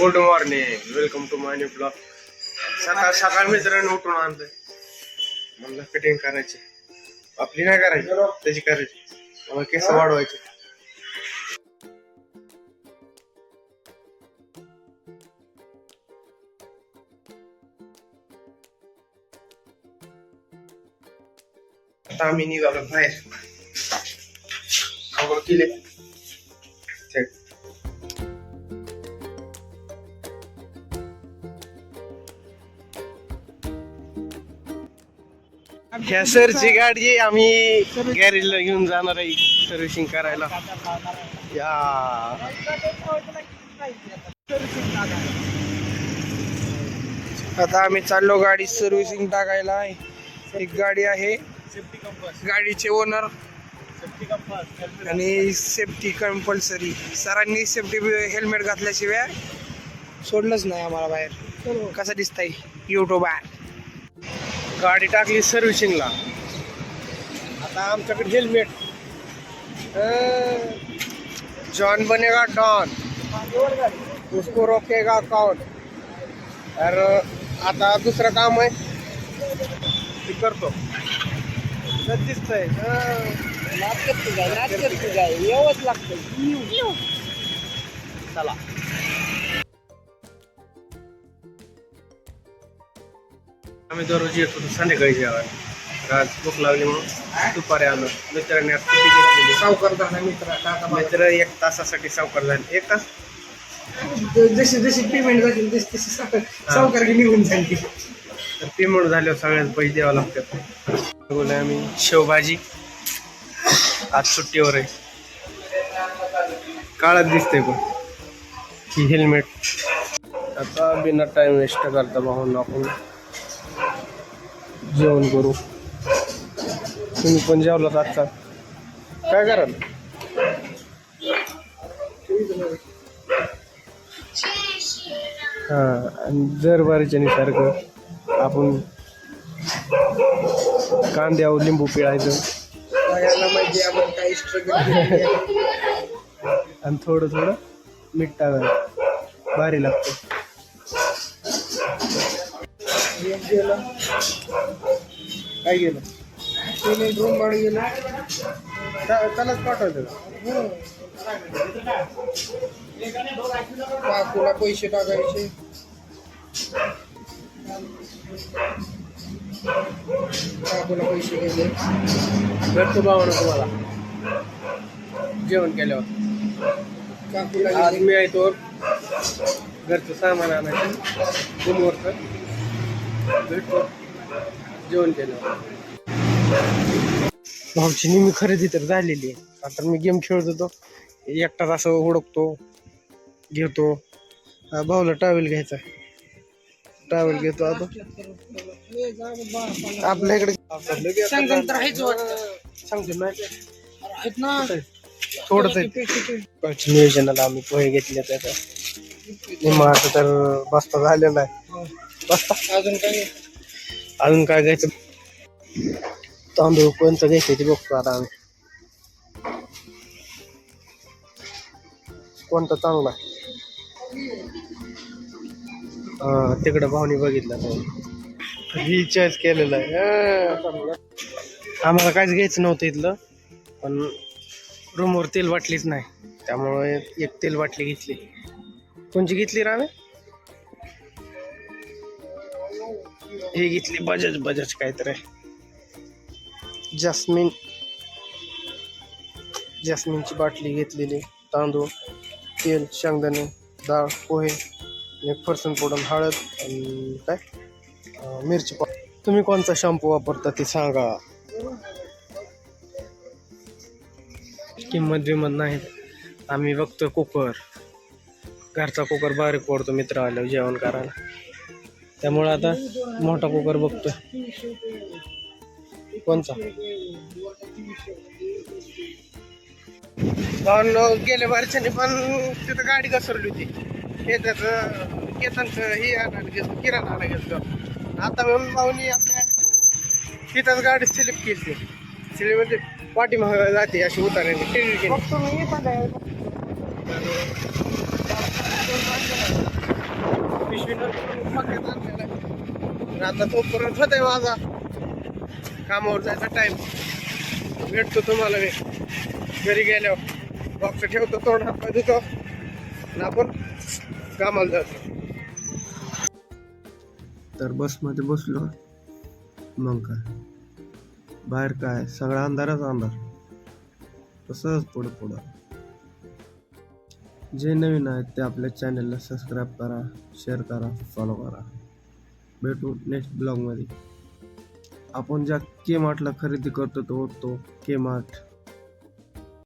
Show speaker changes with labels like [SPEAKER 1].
[SPEAKER 1] Good morning, welcome to my new blog. सकाळ सकाळ मित्रांनो उठून आणलंय, म्हणलं कटिंग करायची. आपली नाही करायची, त्याची करायची. मला केस वाढवायचे. आता आम्ही निघालो बाहेर. आंघोळ केले. ह्या सरची गाडी आम्ही गॅरेजला घेऊन जाणार आहे सर्व्हिसिंग करायला. या आता आम्ही चाललो गाडी सर्व्हिसिंग टाकायला. एक गाडी आहे, गाडीचे ओनर आणि सेफ्टी कंपल्सरी. सरांनी सेफ्टी हेल्मेट घातल्याशिवाय सोडलंच नाही आम्हाला बाहेर. कसं दिसतंय युट्यूबर. गाडी टाकली सर्व्हिसिंगला. आता आमच्याकडे हेल्मेट. जॉन बनेगा डॉन, उसको रोकेगा कौन. तर आता दुसरं काम आहे ते करतो. दिसतंय येवच लागतं. चला आम्ही दररोज येत होतो संध्याकाळी जेवायला. आज भूक लागली म्हणून दुपारी आलो. मित्राने स्कूटी घेतलेली. सावकार झाला मित्र 1 तासासाठी सावकार झाले. 1 तास जशी जशी पेमेंट झाली तशी सावकार निघून झाली. तर पेमेंट झाल्यावर सगळ्यात पैसे द्यावं लागतात. बोलले आम्ही शेवभाजी. आज सुट्टीवर आहे. काळात दिसतंय पण ही हेल्मेट. आता बिना टाइम वेस्ट करता पाहून आपण जेवण करू. तुम्ही पण जेवलात आजचा? काय कराल? आणि दरबारीच्या सारखं आपण कांद्यावर लिंबू पिळायचं आपण काही स्ट्रगल आणि थोडं थोडं मीठ टाकायचं. भारी लागतं. काय गेलं? रूम भाडं गेलं. त्यालाच पाठवायचं. काकूला पैसे टाकायचे. काकूला पैसे घ्यायचे. भेटतो भावानं तुम्हाला जेवण केल्यावर. काकूला आज मी आहे तो घरचं सामान आणायचं रूमवरचं. भेटतो जेवण केल्यावर. भाऊची नेहमी खरेदी तर झालेली आहे. आता मी गेम खेळत होतो, एकटाच असं हुडकतो, घेतो. भाऊला टावेल घ्यायचा. टावेल घेतो. आता आपल्या इकडे थोडंच नियोजनाला आम्ही पोहे घेतले. त्याचा निम्मा आता तर बस्ता झालेला आहे. बस्ता अजून काय घ्यायचं? तांदूळ कोणतं घ्यायचं ते बघतो आता आम्ही. कोणता चांगला आहे? तिकडं भावनी बघितलं ही चॉईस केलेलं आहे. आम्हाला काहीच घ्यायचं नव्हतं इथलं, पण रूमवर तेल वाटलीच नाही, त्यामुळे एक तेल बाटली घेतली. कोणची घेतली रामे? ही घेतली बजाज काहीतरी. जास्मिनची बाटली घेतलेली. तांदूळ, तेल, शेंगदाणे, डाळ, पोहे, फरसाण पावडर, हळद आणि काय मिरची पावडर. तुम्ही कोणता शॅम्पू वापरता ते सांगा. किंमत बिमत नाही. आम्ही बघतो कुकर. घरचा कुकर बारीक पडतो मित्र आल्यावर जेवण करायला, त्यामुळे आता मोठा कुकर बघतोय. कोणचा? गेल्या वर्षाने पण तिथं गाडी घसरली होती. हे त्याचं केतनचं हे आणायला गेलो, किराणा आणायला गेलो. आता म्हणून भाऊनी आपल्या तिथंच गाडी स्लिप केली. स्लिप म्हणजे पाठीमागे जाते अशी उतारायला. पिशवीनं मक्यात आणलेला आहे. तर आता तोपर्यंत होत आहे माझा कामावर जायचा टाइम. भेटतो तुम्हाला मी घरी गेल्यावर. बॉक्स ठेवतो, तोंड हात पाय धुतो आणि आपण कामाला जातो. तर बसमध्ये बसलो. मग काय बाहेर काय सगळा अंधारच अंधार. तसंच पुढं जे नवीन आहेत ते आपल्या चॅनलला सबस्क्राईब करा, शेअर करा, फॉलो करा. भेटू नेक्स्ट ब्लॉगमध्ये. आपण ज्या के मार्टला खरेदी करतो तो के मार्ट